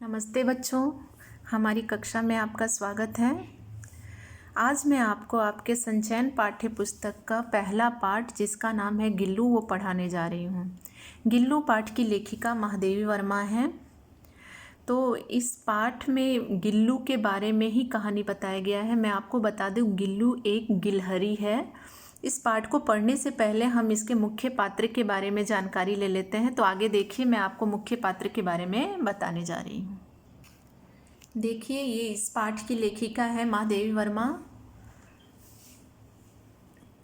नमस्ते बच्चों, हमारी कक्षा में आपका स्वागत है। आज मैं आपको आपके संचयन पाठ्य पुस्तक का पहला पाठ जिसका नाम है गिल्लू वो पढ़ाने जा रही हूँ। गिल्लू पाठ की लेखिका महादेवी वर्मा हैं। तो इस पाठ में गिल्लू के बारे में ही कहानी बताया गया है। मैं आपको बता दूँ, गिल्लू एक गिलहरी है। इस पाठ को पढ़ने से पहले हम इसके मुख्य पात्र के बारे में जानकारी ले लेते हैं। तो आगे देखिए, मैं आपको मुख्य पात्र के बारे में बताने जा रही हूँ। देखिए, ये इस पाठ की लेखिका है महादेवी वर्मा।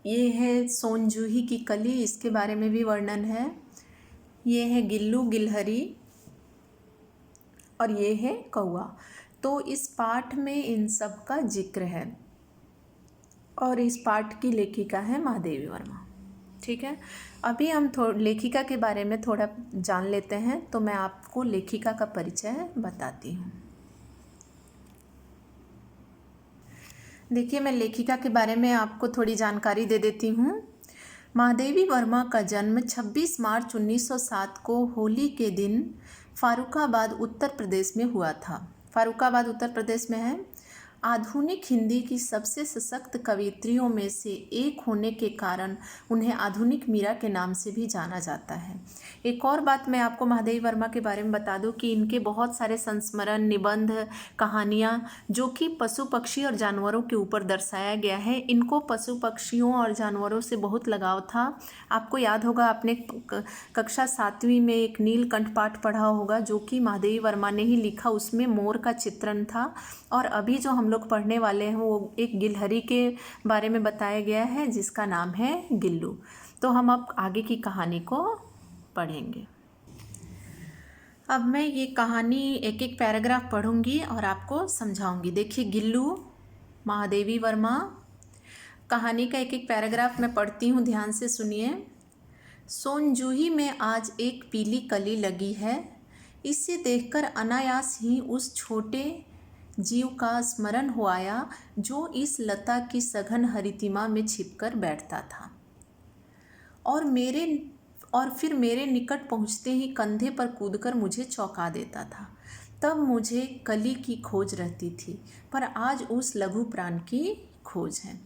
ये है सोनजूही की कली, इसके बारे में भी वर्णन है। ये है गिल्लू गिलहरी और ये है कौवा। तो इस पाठ में इन सब का जिक्र है और इस पाठ की लेखिका है महादेवी वर्मा। ठीक है, अभी हम लेखिका के बारे में थोड़ा जान लेते हैं। तो मैं आपको लेखिका का परिचय बताती हूँ। देखिए, मैं लेखिका के बारे में आपको थोड़ी जानकारी दे देती हूँ। महादेवी वर्मा का जन्म 26 मार्च 1907 को होली के दिन फारुखाबाद उत्तर प्रदेश में हुआ था। फारुखाबाद उत्तर प्रदेश में है। आधुनिक हिंदी की सबसे सशक्त कवयित्रियों में से एक होने के कारण उन्हें आधुनिक मीरा के नाम से भी जाना जाता है। एक और बात मैं आपको महादेवी वर्मा के बारे में बता दूं कि इनके बहुत सारे संस्मरण, निबंध, कहानियाँ जो कि पशु पक्षी और जानवरों के ऊपर दर्शाया गया है। इनको पशु पक्षियों और जानवरों से बहुत लगाव था। आपको याद होगा, आपने कक्षा 7वीं में एक नीलकंठ पाठ पढ़ा होगा जो कि महादेवी वर्मा ने ही लिखा। उसमें मोर का चित्रण था। और अभी जो हम लोग पढ़ने वाले हैं वो एक गिलहरी के बारे में बताया गया है जिसका नाम है गिल्लू। तो हम अब आगे की कहानी को पढ़ेंगे। अब मैं ये कहानी एक एक पैराग्राफ पढ़ूंगी और आपको समझाऊंगी। देखिए, गिल्लू, महादेवी वर्मा। कहानी का एक एक पैराग्राफ मैं पढ़ती हूँ, ध्यान से सुनिए। सोनजूही में आज एक पीली कली लगी है। इसे देखकर अनायास ही उस छोटे जीव का स्मरण हो आया जो इस लता की सघन हरितिमा में छिपकर बैठता था और फिर मेरे निकट पहुंचते ही कंधे पर कूदकर मुझे चौंका देता था। तब मुझे कली की खोज रहती थी, पर आज उस लघु प्राण की खोज है।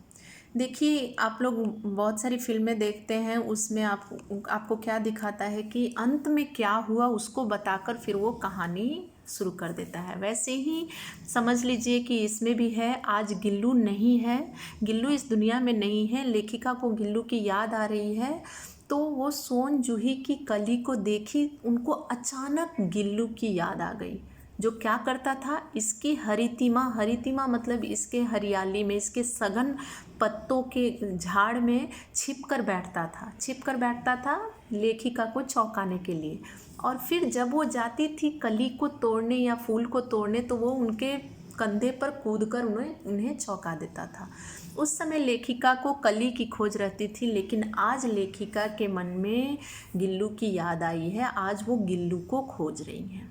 देखिए, आप लोग बहुत सारी फिल्में देखते हैं, उसमें आपको क्या दिखाता है कि अंत में क्या हुआ उसको बताकर फिर वो कहानी शुरू कर देता है। वैसे ही समझ लीजिए कि इसमें भी है। आज गिल्लू नहीं है, गिल्लू इस दुनिया में नहीं है। लेखिका को गिल्लू की याद आ रही है, तो वो सोनजूही की कली को देखी, उनको अचानक गिल्लू की याद आ गई जो क्या करता था, इसकी हरितिमा मतलब इसके हरियाली में, इसके सघन पत्तों के झाड़ में छिप कर बैठता था लेखिका को चौंकाने के लिए। और फिर जब वो जाती थी कली को तोड़ने या फूल को तोड़ने, तो वो उनके कंधे पर कूदकर उन्हें चौंका देता था। उस समय लेखिका को कली की खोज रहती थी, लेकिन आज लेखिका के मन में गिल्लू की याद आई है। आज वो गिल्लू को खोज रही हैं।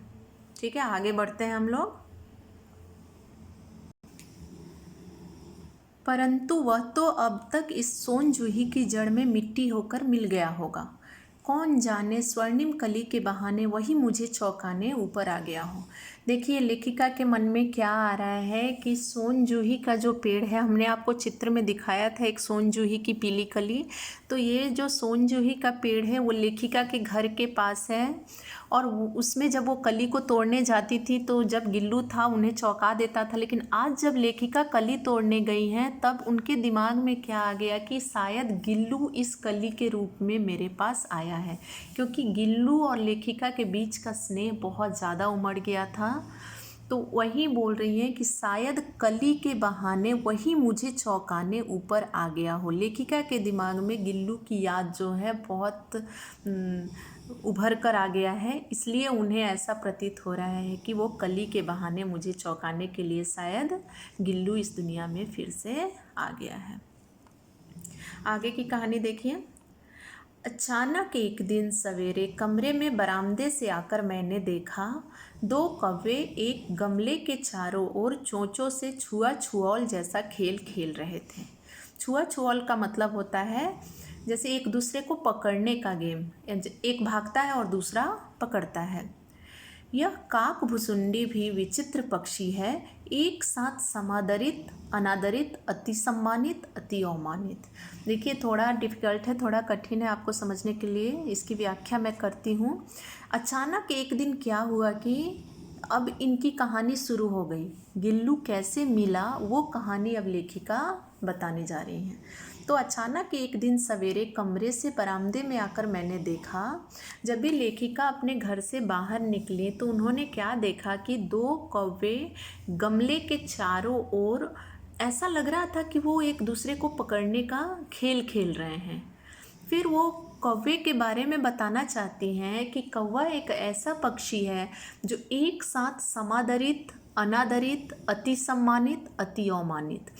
ठीक है, आगे बढ़ते हैं हम लोग। परंतु वह तो अब तक इस सोनजूही की जड़ में मिट्टी होकर मिल गया होगा। कौन जाने स्वर्णिम कली के बहाने वही मुझे चौंकाने ऊपर आ गया हो। देखिए, लेखिका के मन में क्या आ रहा है कि सोनजूही का जो पेड़ है, हमने आपको चित्र में दिखाया था एक सोनजूही की पीली कली। तो ये जो सोनजूही का पेड़ है वो लेखिका के घर के पास है। और उसमें जब वो कली को तोड़ने जाती थी तो जब गिल्लू था उन्हें चौंका देता था। लेकिन आज जब लेखिका कली तोड़ने गई हैं तब उनके दिमाग में क्या आ गया कि शायद गिल्लू इस कली के रूप में मेरे पास आया है, क्योंकि गिल्लू और लेखिका के बीच का स्नेह बहुत ज़्यादा उमड़ गया था। तो वही बोल रही हैं कि शायद कली के बहाने वही मुझे चौंकाने ऊपर आ गया हो। लेखिका के दिमाग में गिल्लू की याद जो है बहुत उभर कर आ गया है, इसलिए उन्हें ऐसा प्रतीत हो रहा है कि वो कली के बहाने मुझे चौंकाने के लिए शायद गिल्लू इस दुनिया में फिर से आ गया है। आगे की कहानी देखिए। अचानक एक दिन सवेरे कमरे में बरामदे से आकर मैंने देखा 2 कौवे एक गमले के चारों ओर चोंचों से छुआ छुआल जैसा खेल खेल रहे थे। छुआ छुआल का मतलब होता है जैसे एक दूसरे को पकड़ने का गेम। एक भागता है और दूसरा पकड़ता है। यह काकभुसुंडी भी विचित्र पक्षी है, एक साथ समादरित, अनादरित, अति सम्मानित, अति अवमानित। देखिए थोड़ा डिफिकल्ट है, थोड़ा कठिन है आपको समझने के लिए, इसकी व्याख्या मैं करती हूँ। अचानक एक दिन क्या हुआ कि अब इनकी कहानी शुरू हो गई। गिल्लू कैसे मिला वो कहानी अब लेखिका बताने जा रही हैं। तो अचानक एक दिन सवेरे कमरे से बरामदे में आकर मैंने देखा, जब भी लेखिका अपने घर से बाहर निकली तो उन्होंने क्या देखा कि दो कौवे गमले के चारों ओर, ऐसा लग रहा था कि वो एक दूसरे को पकड़ने का खेल खेल रहे हैं। फिर वो कौवे के बारे में बताना चाहती हैं कि कौवा एक ऐसा पक्षी है जो एक साथ समादरित, अनादरित, अति सम्मानित, अति अवमानित।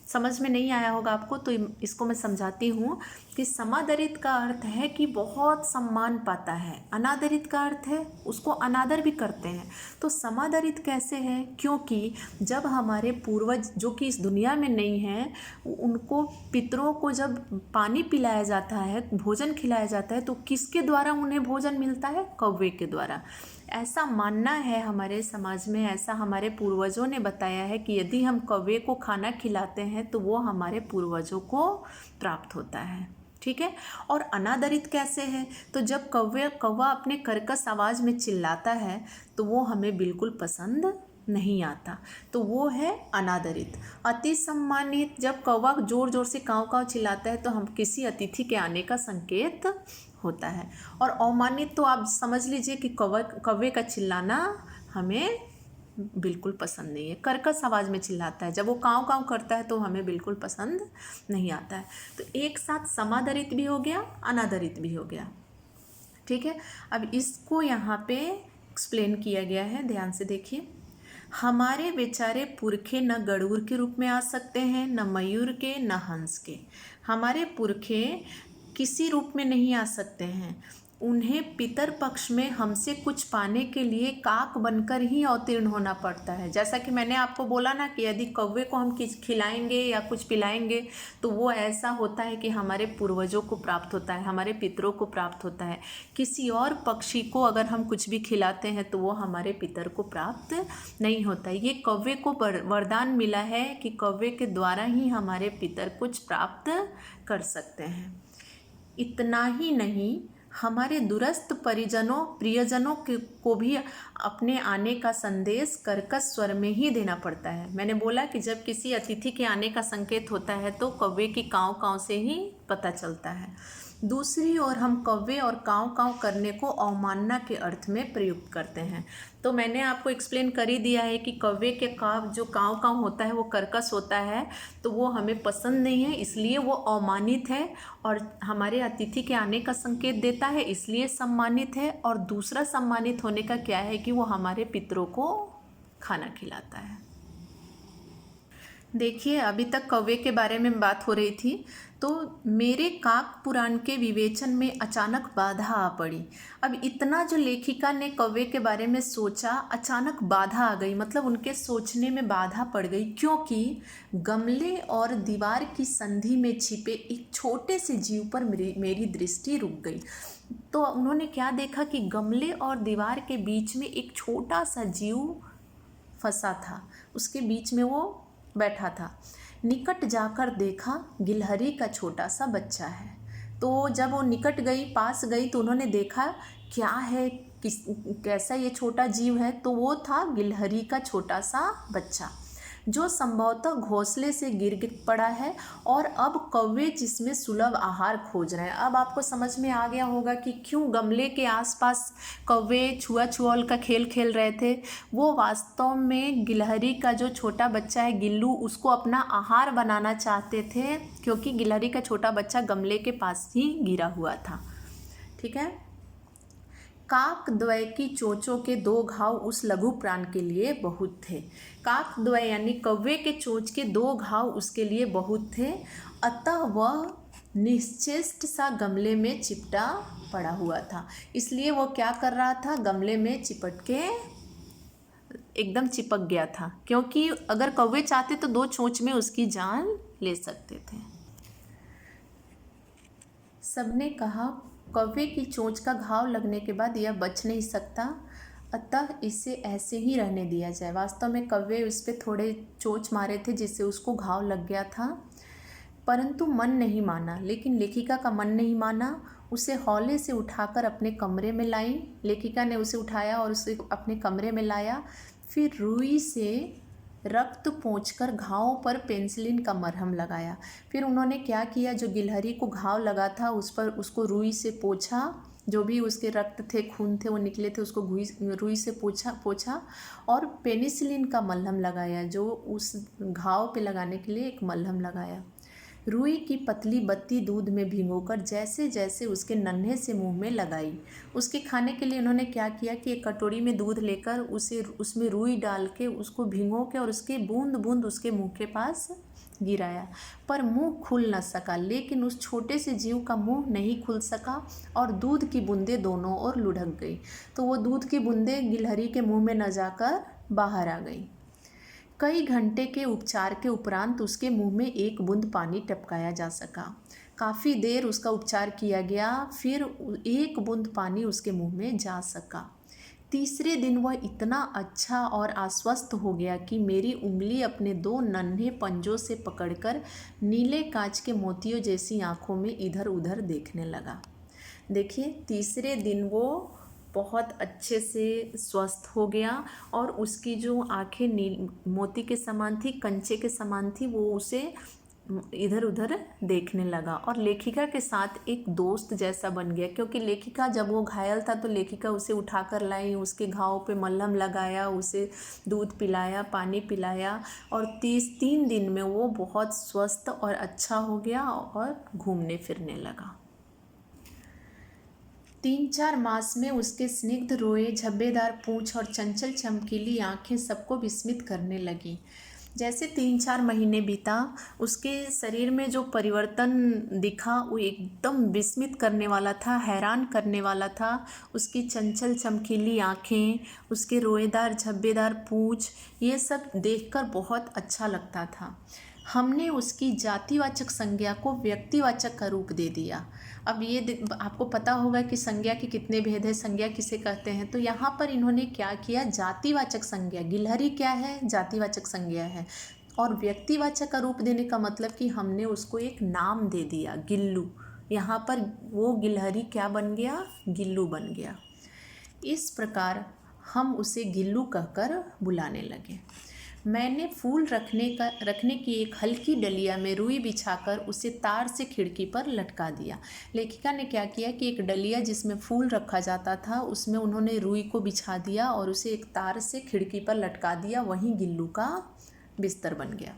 समझ में नहीं आया होगा आपको, तो इसको मैं समझाती हूँ कि समादरित का अर्थ है कि बहुत सम्मान पाता है, अनादरित का अर्थ है उसको अनादर भी करते हैं। तो समादरित कैसे है? क्योंकि जब हमारे पूर्वज जो कि इस दुनिया में नहीं हैं, उनको पितरों को जब पानी पिलाया जाता है, भोजन खिलाया जाता है, तो किसके द्वारा उन्हें भोजन मिलता है? कौवे के द्वारा। ऐसा मानना है हमारे समाज में, ऐसा हमारे पूर्वजों ने बताया है कि यदि हम कौवे को खाना खिलाते हैं तो वो हमारे पूर्वजों को प्राप्त होता है। ठीक है। और अनादरित कैसे है? तो जब कौवा अपने कर्कश आवाज़ में चिल्लाता है तो वो हमें बिल्कुल पसंद नहीं आता, तो वो है अनादरित। अति सम्मानित, जब कौवा ज़ोर ज़ोर से काँव काँव चिल्लाता है तो हम किसी अतिथि के आने का संकेत होता है। और अवमानित तो आप समझ लीजिए कि कौवे का चिल्लाना हमें बिल्कुल पसंद नहीं है, कर्कश आवाज़ में चिल्लाता है, जब वो काँव काँव करता है तो हमें बिल्कुल पसंद नहीं आता है। तो एक साथ समादरित भी हो गया, अनादरित भी हो गया। ठीक है। अब इसको यहाँ पे एक्सप्लेन किया गया है, ध्यान से देखिए। हमारे बेचारे पुरखे न गरुड़ के रूप में आ सकते हैं, न मयूर के, न हंस के। हमारे पुरखे किसी रूप में नहीं आ सकते हैं। उन्हें पितर पक्ष में हमसे कुछ पाने के लिए काक बनकर ही अवतीर्ण होना पड़ता है। जैसा कि मैंने आपको बोला ना कि यदि कौवे को हम खिलाएंगे या कुछ पिलाएंगे तो वो ऐसा होता है कि हमारे पूर्वजों को प्राप्त होता है, हमारे पितरों को प्राप्त होता है। किसी और पक्षी को अगर हम कुछ भी खिलाते हैं तो वो हमारे पितर को प्राप्त नहीं होता है। ये कौवे को वरदान मिला है कि कौवे के द्वारा ही हमारे पितर कुछ प्राप्त कर सकते हैं। इतना ही नहीं, हमारे दूरस्थ प्रियजनों को भी अपने आने का संदेश कर्कश स्वर में ही देना पड़ता है। मैंने बोला कि जब किसी अतिथि के आने का संकेत होता है तो कौवे की काँव काँव से ही पता चलता है। दूसरी ओर हम कौवे और काँव काँव करने को अवमानना के अर्थ में प्रयुक्त करते हैं। तो मैंने आपको एक्सप्लेन कर ही दिया है कि कौवे के जो काँव काँव होता है वो कर्कश होता है, तो वो हमें पसंद नहीं है, इसलिए वो अवमानित है। और हमारे अतिथि के आने का संकेत देता है, इसलिए सम्मानित है। और दूसरा सम्मानित होने का क्या है कि वो हमारे पितरों को खाना खिलाता है। देखिए अभी तक कौवे के बारे में बात हो रही थी, तो मेरे काक पुराण के विवेचन में अचानक बाधा आ पड़ी। अब इतना जो लेखिका ने कौवे के बारे में सोचा, अचानक बाधा आ गई, मतलब उनके सोचने में बाधा पड़ गई, क्योंकि गमले और दीवार की संधि में छिपे एक छोटे से जीव पर मेरी दृष्टि रुक गई। तो उन्होंने क्या देखा कि गमले और दीवार के बीच में एक छोटा सा जीव फंसा था, उसके बीच में वो बैठा था। निकट जाकर देखा, गिलहरी का छोटा सा बच्चा है। तो जब वो निकट गई, पास गई, तो उन्होंने देखा क्या है, कैसा ये छोटा जीव है, तो वो था गिलहरी का छोटा सा बच्चा, जो संभवतः घोंसले से गिर पड़ा है और अब कौवे जिसमें सुलभ आहार खोज रहे हैं। अब आपको समझ में आ गया होगा कि क्यों गमले के आसपास कौवे छुआ छुआल का खेल खेल रहे थे। वो वास्तव में गिलहरी का जो छोटा बच्चा है गिल्लू, उसको अपना आहार बनाना चाहते थे, क्योंकि गिलहरी का छोटा बच्चा गमले के पास ही गिरा हुआ था। ठीक है। काकद्वय की चोंचों के 2 घाव उस लघु प्राण के लिए बहुत थे। काकद्वय यानी कौवे के चोंच के 2 घाव उसके लिए बहुत थे, अतः वह निश्चेष्ट सा गमले में चिपटा पड़ा हुआ था। इसलिए वो क्या कर रहा था, गमले में चिपट के एकदम चिपक गया था, क्योंकि अगर कौवे चाहते तो 2 चोंच में उसकी जान ले सकते थे। सबने कहा, कौवे की चोंच का घाव लगने के बाद यह बच नहीं सकता, अतः इसे ऐसे ही रहने दिया जाए। वास्तव में कौवे उस पर थोड़े चोंच मारे थे जिससे उसको घाव लग गया था, परंतु मन नहीं माना। लेकिन लेखिका का मन नहीं माना। उसे हौले से उठाकर अपने कमरे में लाई। लेखिका ने उसे उठाया और उसे अपने कमरे में लाया। फिर रुई से रक्त पोंछकर घाव पर पेंसिलिन का मरहम लगाया। फिर उन्होंने क्या किया, जो गिलहरी को घाव लगा था उस पर उसको रुई से पोंछा। जो भी उसके रक्त थे, खून थे, वो निकले थे, उसको रुई से पोंछा और पेनिसिलिन का मलहम लगाया, जो उस घाव पे लगाने के लिए एक मलहम लगाया। रुई की पतली बत्ती दूध में भिगोकर जैसे जैसे उसके नन्हे से मुंह में लगाई। उसके खाने के लिए उन्होंने क्या किया कि एक कटोरी में दूध लेकर उसमें रुई डाल के उसको भिगो के और उसके बूंद बूंद उसके मुंह के पास गिराया, पर मुंह खुल न सका। लेकिन उस छोटे से जीव का मुंह नहीं खुल सका और दूध की बूंदें दोनों ओर लुढ़क गई। तो वो दूध की बूंदें गिलहरी के मुंह में न जाकर बाहर आ गई। कई घंटे के उपचार के उपरांत उसके मुंह में एक बूंद पानी टपकाया जा सका। काफ़ी देर उसका उपचार किया गया, फिर एक बूंद पानी उसके मुंह में जा सका। तीसरे दिन वह इतना अच्छा और आश्वस्त हो गया कि मेरी उंगली अपने 2 नन्हे पंजों से पकड़कर नीले कांच के मोतियों जैसी आंखों में इधर उधर देखने लगा। देखिए, तीसरे दिन वो बहुत अच्छे से स्वस्थ हो गया और उसकी जो आंखें नील मोती के समान थी, कंचे के समान थी, वो उसे इधर उधर देखने लगा और लेखिका के साथ एक दोस्त जैसा बन गया। क्योंकि लेखिका जब वो घायल था तो लेखिका उसे उठाकर लाई, उसके घाव पे मलहम लगाया, उसे दूध पिलाया, पानी पिलाया और 3 दिन में वो बहुत स्वस्थ और अच्छा हो गया और घूमने फिरने लगा। 3-4 मास में उसके स्निग्ध रोए, झब्बेदार पूँछ और चंचल चमकीली आँखें सबको विस्मित करने लगीं। जैसे 3-4 महीने बीता, उसके शरीर में जो परिवर्तन दिखा वो एकदम विस्मित करने वाला था, हैरान करने वाला था। उसकी चंचल चमकीली आँखें, उसके रोएदार झब्बेदार पूँछ, ये सब देखकर बहुत अच्छा लगता था। हमने उसकी जातिवाचक संज्ञा को व्यक्तिवाचक का रूप दे दिया। अब ये आपको पता होगा कि संज्ञा के कितने भेद है, संज्ञा किसे कहते हैं। तो यहाँ पर इन्होंने क्या किया, जातिवाचक संज्ञा, गिलहरी क्या है, जातिवाचक संज्ञा है, और व्यक्तिवाचक का रूप देने का मतलब कि हमने उसको एक नाम दे दिया, गिल्लू। यहाँ पर वो गिलहरी क्या बन गया, गिल्लू बन गया। इस प्रकार हम उसे गिल्लू कहकर बुलाने लगे। मैंने फूल रखने की एक हल्की डलिया में रुई बिछाकर उसे तार से खिड़की पर लटका दिया। लेखिका ने क्या किया कि एक डलिया जिसमें फूल रखा जाता था उसमें उन्होंने रुई को बिछा दिया और उसे एक तार से खिड़की पर लटका दिया। वहीं गिल्लू का बिस्तर बन गया।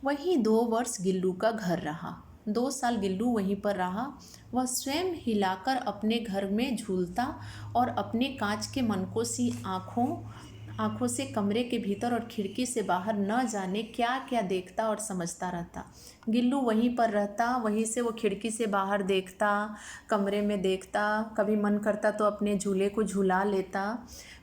वहीं 2 वर्ष गिल्लू का घर रहा। 2 साल गिल्लू वहीं पर रहा। वह स्वयं हिलाकर अपने घर में झूलता और अपने कांच के मनकों सी आँखों से कमरे के भीतर और खिड़की से बाहर न जाने क्या क्या देखता और समझता रहता। गिल्लू वहीं पर रहता, वहीं से वो खिड़की से बाहर देखता, कमरे में देखता, कभी मन करता तो अपने झूले को झूला लेता,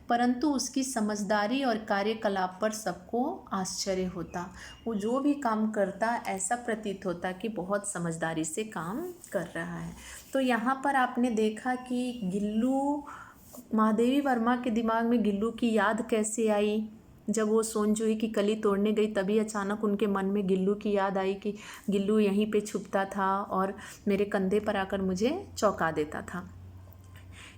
परंतु उसकी समझदारी और कार्यकलाप पर सबको आश्चर्य होता। वो जो भी काम करता ऐसा प्रतीत होता कि बहुत समझदारी से काम कर रहा है। तो यहाँ पर आपने देखा कि गिल्लू, महादेवी वर्मा के दिमाग में गिल्लू की याद कैसे आई। जब वो सोनजूही की कली तोड़ने गई तभी अचानक उनके मन में गिल्लू की याद आई कि गिल्लू यहीं पे छुपता था और मेरे कंधे पर आकर मुझे चौंका देता था।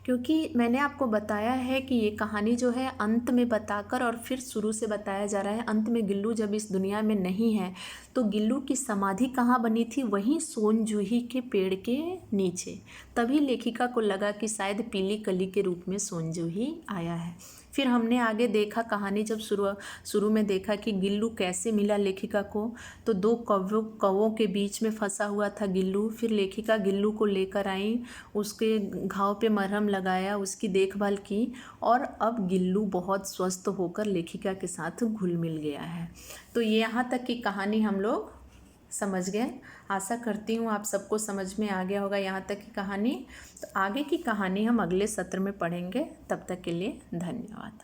क्योंकि मैंने आपको बताया है कि ये कहानी जो है अंत में बताकर और फिर शुरू से बताया जा रहा है। अंत में गिल्लू जब इस दुनिया में नहीं है तो गिल्लू की समाधि कहाँ बनी थी, वहीं सोनजूही के पेड़ के नीचे। तभी लेखिका को लगा कि शायद पीली कली के रूप में सोनजूही आया है। फिर हमने आगे देखा कहानी, जब शुरू में देखा कि गिल्लू कैसे मिला लेखिका को, तो 2 कौवों के बीच में फंसा हुआ था गिल्लू। फिर लेखिका गिल्लू को लेकर आई, उसके घाव पे मरहम लगाया, उसकी देखभाल की और अब गिल्लू बहुत स्वस्थ होकर लेखिका के साथ घुल मिल गया है। तो ये यहाँ तक की कहानी हम लोग समझ गए। आशा करती हूँ आप सबको समझ में आ गया होगा यहाँ तक की कहानी। तो आगे की कहानी हम अगले सत्र में पढ़ेंगे। तब तक के लिए धन्यवाद।